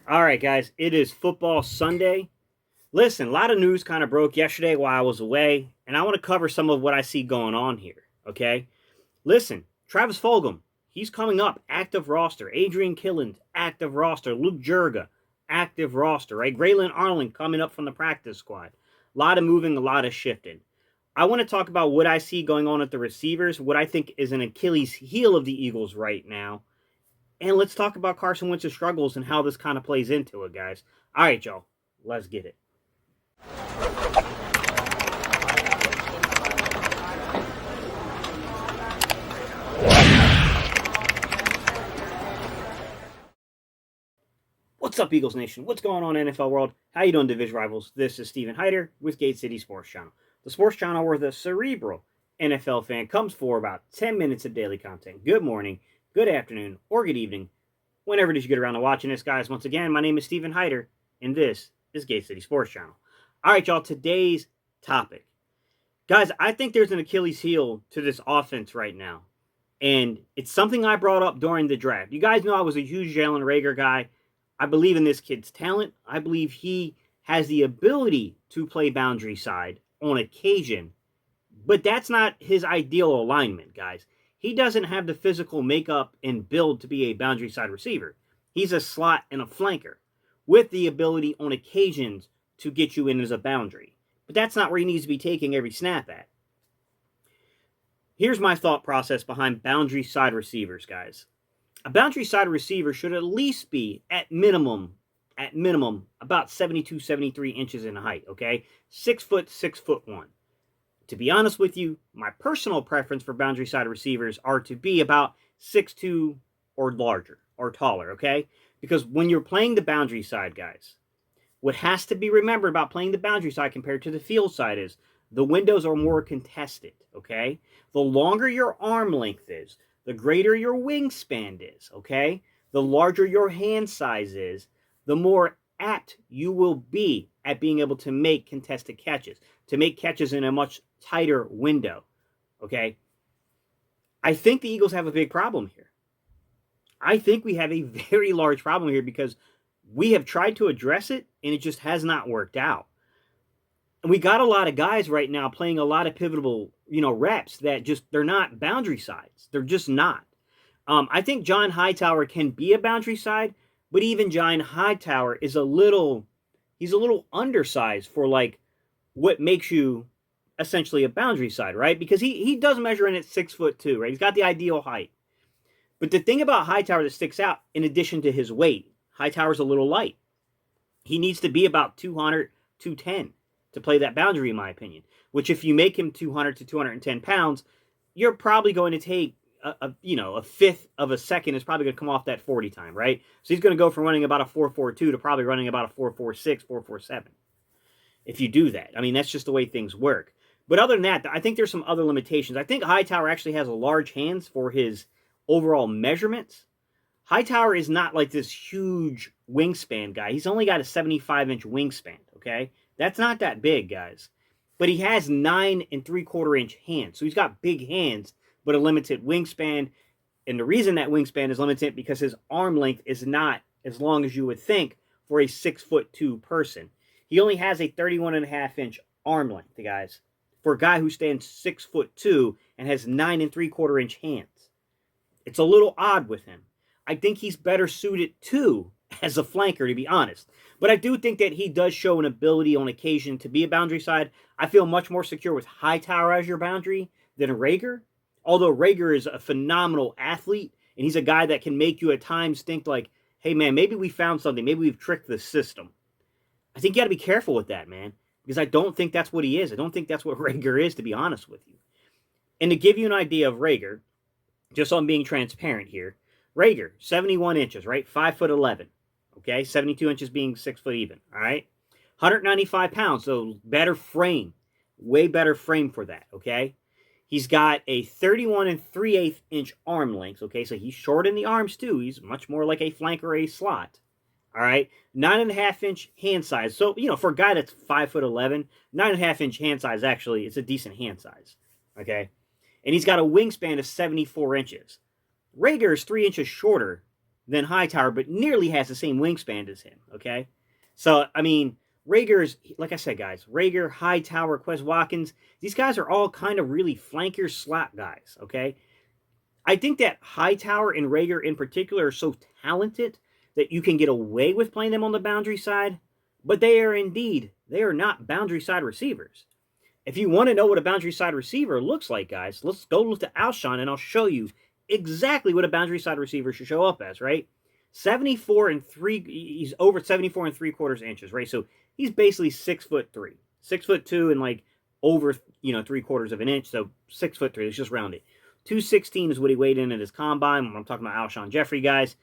All right, guys, it is football Sunday. Listen, a lot of news kind of broke yesterday while I was away, and I want to cover some of what I see going on here, okay? Listen, Travis Fulgham, he's coming up, active roster. Adrian Killins, active roster. Luke Jurga, active roster, right? Graylin Arlen coming up from the practice squad. A lot of moving, a lot of shifting. I want to talk about what I see going on at the receivers, what I think is an Achilles heel of the Eagles right now, and let's talk about Carson Wentz's struggles and how this kind of plays into it, guys. All right, y'all. Let's get it. What's up, Eagles Nation? What's going on, NFL world? How you doing, division rivals? This is Stephen Hightower with Gate City Sports Channel. The sports channel where the cerebral NFL fan comes for about 10 minutes of daily content. Good morning, good afternoon, or good evening, whenever it is you get around to watching this, guys. Once again, my name is Stephen Hightower, and this is Gate City Sports Channel. All right, y'all, today's topic. Guys, I think there's an Achilles heel to this offense right now. And it's something I brought up during the draft. You guys know I was a huge Jalen Reagor guy. I believe in this kid's talent. I believe he has the ability to play boundary side on occasion. But that's not his ideal alignment, guys. He doesn't have the physical makeup and build to be a boundary side receiver. He's a slot and a flanker with the ability on occasions to get you in as a boundary. But that's not where he needs to be taking every snap at. Here's my thought process behind boundary side receivers, guys. A boundary side receiver should at least be, at minimum, about 72, 73 inches in height, okay? 6 foot, 6'1". To be honest with you, my personal preference for boundary side receivers are to be about 6'2" or larger, or taller, okay? Because when you're playing the boundary side, guys, what has to be remembered about playing the boundary side compared to the field side is the windows are more contested, okay? The longer your arm length is, the greater your wingspan is, okay? The larger your hand size is, the more apt you will be at being able to make contested catches, to make catches in a much tighter window, okay? I think the Eagles have a big problem here. I think we have a very large problem here because we have tried to address it, and it just has not worked out. And we got a lot of guys right now playing a lot of pivotal, reps that just, they're not boundary sides. They're just not. I think John Hightower can be a boundary side, but even John Hightower is he's a little undersized for like what makes you essentially a boundary side, right? Because he does measure in at 6'2", right? He's got the ideal height. But the thing about Hightower that sticks out, in addition to his weight, Hightower's a little light. He needs to be about 200, 210 to play that boundary, in my opinion. Which, if you make him 200 to 210 pounds, you're probably going to take a fifth of a second is probably going to come off that 40 time, right? So he's going to go from running about a 4.42 to probably running about a 4.46, 4.47. If you do that, I mean, that's just the way things work. But other than that, I think there's some other limitations. I think Hightower actually has a large hands for his overall measurements. Hightower is not like this huge wingspan guy. He's only got a 75-inch wingspan, okay? That's not that big, guys. But he has 9 3/4-inch hands. So he's got big hands, but a limited wingspan. And the reason that wingspan is limited because his arm length is not as long as you would think for a 6'2" person. He only has a 31.5-inch arm length, guys, for a guy who stands 6'2" and has 9 3/4-inch hands. It's a little odd with him. I think he's better suited too as a flanker, to be honest. But I do think that he does show an ability on occasion to be a boundary side. I feel much more secure with Hightower as your boundary than Reagor. Although Reagor is a phenomenal athlete, and he's a guy that can make you at times think like, hey man, maybe we found something. Maybe we've tricked the system. I think you got to be careful with that, man. Because I don't think that's what he is. I don't think that's what Reagor is, to be honest with you. And to give you an idea of Reagor, just so I'm being transparent here, Reagor, 71 inches, right? 5'11", okay? 72 inches being 6 foot even, all right? 195 pounds, so better frame. Way better frame for that, okay? He's got a 31 3/8-inch arm length, okay? So he's short in the arms too. He's much more like a flank or a slot, all right? 9.5-inch hand size. So, for a guy that's 5'11", 9.5-inch hand size actually is a decent hand size, okay? And he's got a wingspan of 74 inches. Reagor is 3 inches shorter than Hightower, but nearly has the same wingspan as him, okay? So, I mean, Rager's, like I said, guys, Rager, Hightower, Quez Watkins, these guys are all kind of really flanker slot guys, okay? I think that Hightower and Rager in particular are so talented that you can get away with playing them on the boundary side, but they are not boundary side receivers. If you want to know what a boundary side receiver looks like, guys, let's go look to Alshon and I'll show you exactly what a boundary side receiver should show up as, right? 74 and 3, he's over 74 and 3/4 inches, right? So he's basically 6'3", 6'2", and like over, 3/4 of an inch. So 6'3", let's just round it. 216 is what he weighed in at his combine. I'm talking about Alshon Jeffrey, guys.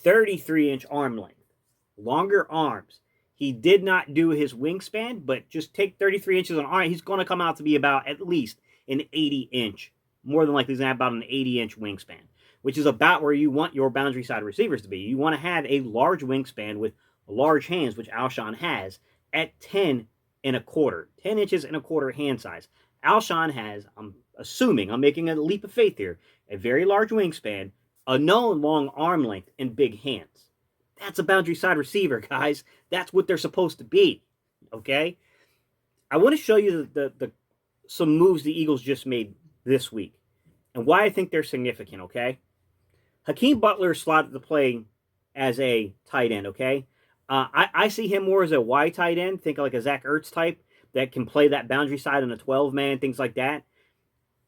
33-inch arm length, longer arms. He did not do his wingspan, but just take 33 inches on arm. He's going to come out to be about at least an 80-inch. More than likely, he's going to have about an 80-inch wingspan, which is about where you want your boundary side receivers to be. You want to have a large wingspan with large hands, which Alshon has, at 10 1/4. 10 inches and a quarter hand size. Alshon has, I'm assuming, I'm making a leap of faith here, a very large wingspan, a known long arm length, and big hands. That's a boundary side receiver, guys. That's what they're supposed to be, okay? I want to show you some moves the Eagles just made this week and why I think they're significant, okay? Hakeem Butler is slotted to play as a tight end, okay? I see him more as a wide tight end. Think like a Zach Ertz type that can play that boundary side in a 12-man, things like that.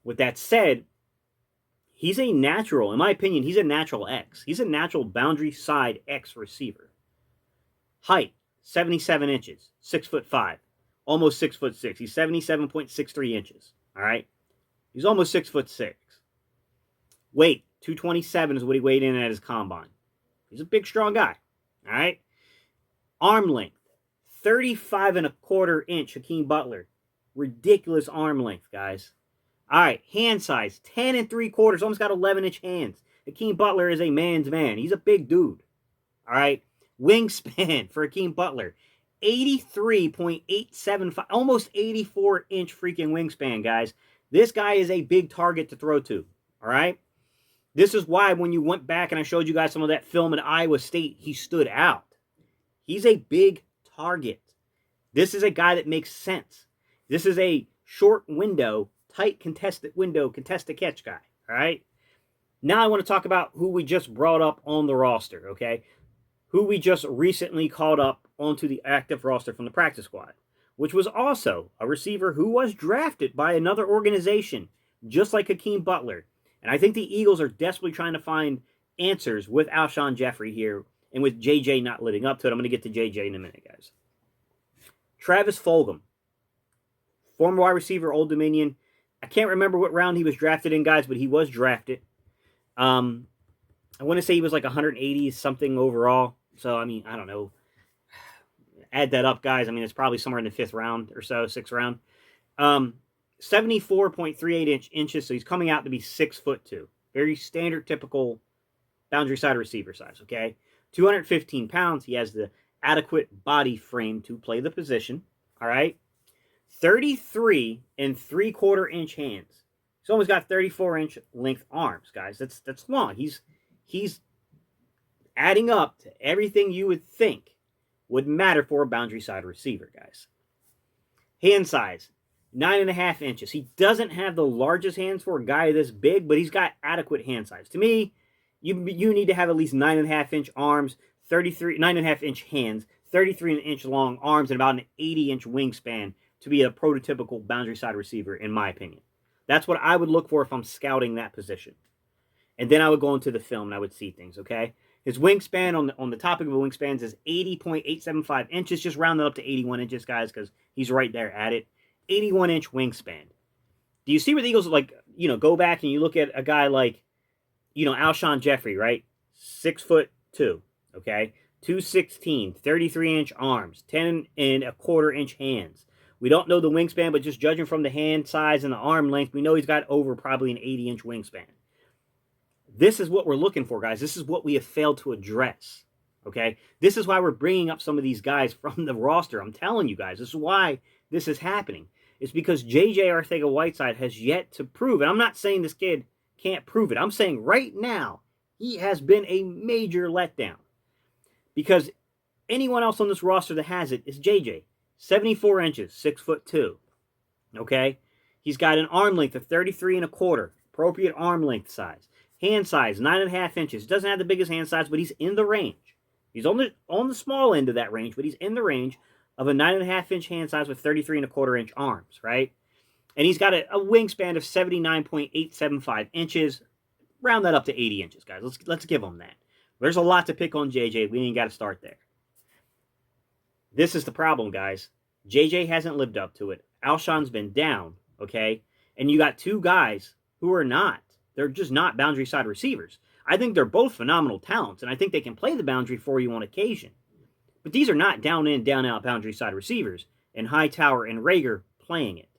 With that said, he's a natural, in my opinion, he's a natural X. He's a natural boundary side X receiver. Height, 77 inches, 6'5", almost 6'6". He's 77.63 inches, all right? He's almost 6'6". Weight, 227 is what he weighed in at his combine. He's a big, strong guy, all right? Arm length, 35 1/4 inch, Hakeem Butler. Ridiculous arm length, guys. All right, hand size, 10 3/4, almost got 11-inch hands. Hakeem Butler is a man's man. He's a big dude. All right, wingspan for Hakeem Butler, 83.875, almost 84-inch freaking wingspan, guys. This guy is a big target to throw to, all right? This is why when you went back and I showed you guys some of that film at Iowa State, he stood out. He's a big target. This is a guy that makes sense. This is a short window, tight contested catch guy, all right? Now I want to talk about who we just brought up on the roster, okay? Who we just recently called up onto the active roster from the practice squad, which was also a receiver who was drafted by another organization, just like Hakeem Butler. And I think the Eagles are desperately trying to find answers with Alshon Jeffrey here, and with JJ not living up to it. I'm going to get to JJ in a minute, guys. Travis Fulgham, former wide receiver, Old Dominion. I can't remember what round he was drafted in, guys, but he was drafted. I want to say he was like 180 something overall. So, I mean, I don't know. Add that up, guys. I mean, it's probably somewhere in the 5th round or so, 6th round. 74.38 inches, so he's coming out to be 6'2". Very standard, typical boundary side receiver size, okay? 215 pounds. He has the adequate body frame to play the position, all right? 33 3/4 inch hands. He's almost got 34-inch length arms, guys. That's long. He's adding up to everything you would think would matter for a boundary side receiver, guys. Hand size, 9.5 inches. He doesn't have the largest hands for a guy this big, but he's got adequate hand size. To me, you need to have at least 9.5-inch arms, 9.5-inch hands, 33-inch long arms, and about an 80-inch wingspan to be a prototypical boundary side receiver, in my opinion. That's what I would look for if I'm scouting that position. And then I would go into the film and I would see things, okay? His wingspan, on the topic of wingspans, is 80.875 inches. Just round it up to 81 inches, guys, because he's right there at it. 81-inch wingspan. Do you see where the Eagles, go back and you look at a guy like, Alshon Jeffrey, right? 6'2", okay? 216, 33-inch arms, 10 1/4 inch hands. We don't know the wingspan, but just judging from the hand size and the arm length, we know he's got over probably an 80-inch wingspan. This is what we're looking for, guys. This is what we have failed to address, okay? This is why we're bringing up some of these guys from the roster. I'm telling you guys, this is why this is happening. It's because J.J. Arcega-Whiteside has yet to prove, and I'm not saying this kid can't prove it. I'm saying right now, He has been a major letdown because anyone else on this roster that has it is JJ. 74 inches, 6'2". Okay? He's got an arm length of 33 and a quarter, appropriate arm length size. Hand size, 9.5 inches. Doesn't have the biggest hand size, but he's in the range. He's on the small end of that range, but he's in the range of a 9.5 inch hand size with 33 and a quarter inch arms, right? And he's got a wingspan of 79.875 inches. Round that up to 80 inches, guys. Let's give him that. There's a lot to pick on JJ. We ain't got to start there. This is the problem, guys. JJ hasn't lived up to it. Alshon's been down, okay? And you got two guys who are not. They're just not boundary side receivers. I think they're both phenomenal talents, and I think they can play the boundary for you on occasion. But these are not down in, down out boundary side receivers, and Hightower and Rager playing it.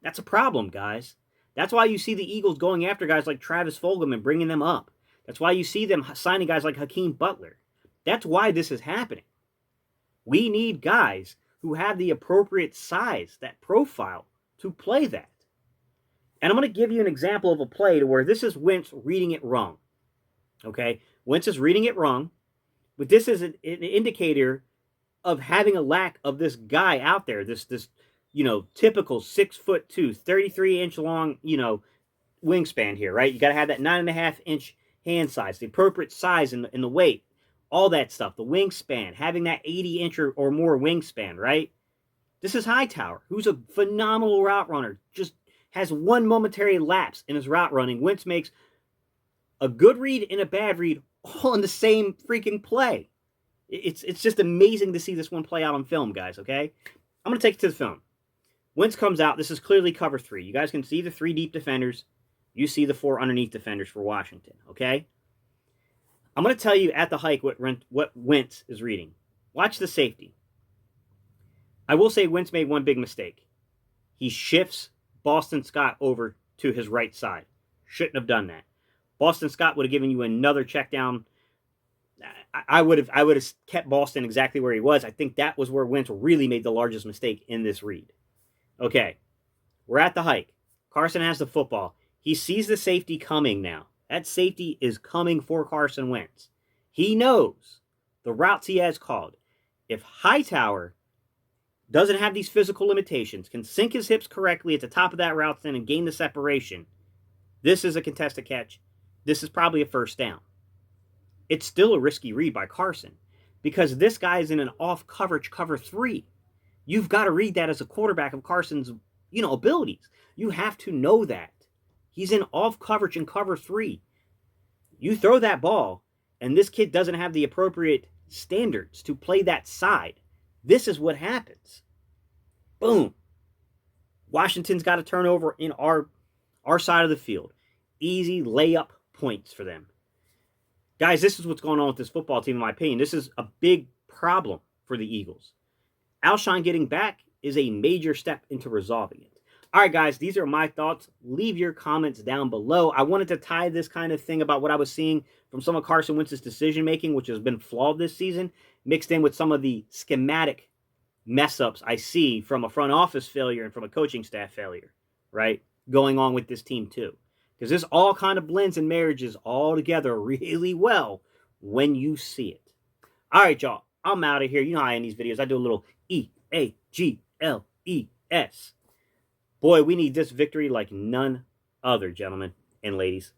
That's a problem, guys. That's why you see the Eagles going after guys like Travis Fulgham and bringing them up. That's why you see them signing guys like Hakeem Butler. That's why this is happening. We need guys who have the appropriate size, that profile, to play that. And I'm going to give you an example of a play to where this is Wentz reading it wrong. Okay? Wentz is reading it wrong, but this is an indicator of having a lack of this guy out there, this typical 6'2", 33-inch long, wingspan here, right? You got to have that 9.5-inch hand size, the appropriate size and the weight, all that stuff, the wingspan, having that 80-inch or more wingspan, right? This is Hightower, who's a phenomenal route runner, just has one momentary lapse in his route running. Wentz makes a good read and a bad read all in the same freaking play. It's just amazing to see this one play out on film, guys, okay? I'm going to take it to the film. Wentz comes out. This is clearly cover 3. You guys can see the 3 deep defenders. You see the 4 underneath defenders for Washington, okay? I'm going to tell you at the hike what Wentz is reading. Watch the safety. I will say Wentz made one big mistake. He shifts Boston Scott over to his right side. Shouldn't have done that. Boston Scott would have given you another check down. I would have kept Boston exactly where he was. I think that was where Wentz really made the largest mistake in this read. Okay, we're at the hike. Carson has the football. He sees the safety coming now. That safety is coming for Carson Wentz. He knows the routes he has called. If Hightower doesn't have these physical limitations, can sink his hips correctly at the top of that route then and gain the separation, this is a contested catch. This is probably a first down. It's still a risky read by Carson because this guy is in an off coverage cover 3. You've got to read that as a quarterback of Carson's, abilities. You have to know that. He's in off coverage in cover 3. You throw that ball, and this kid doesn't have the appropriate standards to play that side. This is what happens. Boom. Washington's got a turnover in our side of the field. Easy layup points for them. Guys, this is what's going on with this football team, in my opinion. This is a big problem for the Eagles. Alshon getting back is a major step into resolving it. All right, guys, these are my thoughts. Leave your comments down below. I wanted to tie this kind of thing about what I was seeing from some of Carson Wentz's decision-making, which has been flawed this season, mixed in with some of the schematic mess-ups I see from a front office failure and from a coaching staff failure, right, going on with this team too. Because this all kind of blends and marriages all together really well when you see it. All right, y'all. I'm out of here. You know how I end these videos. I do a little EAGLES. Boy, we need this victory like none other, gentlemen and ladies.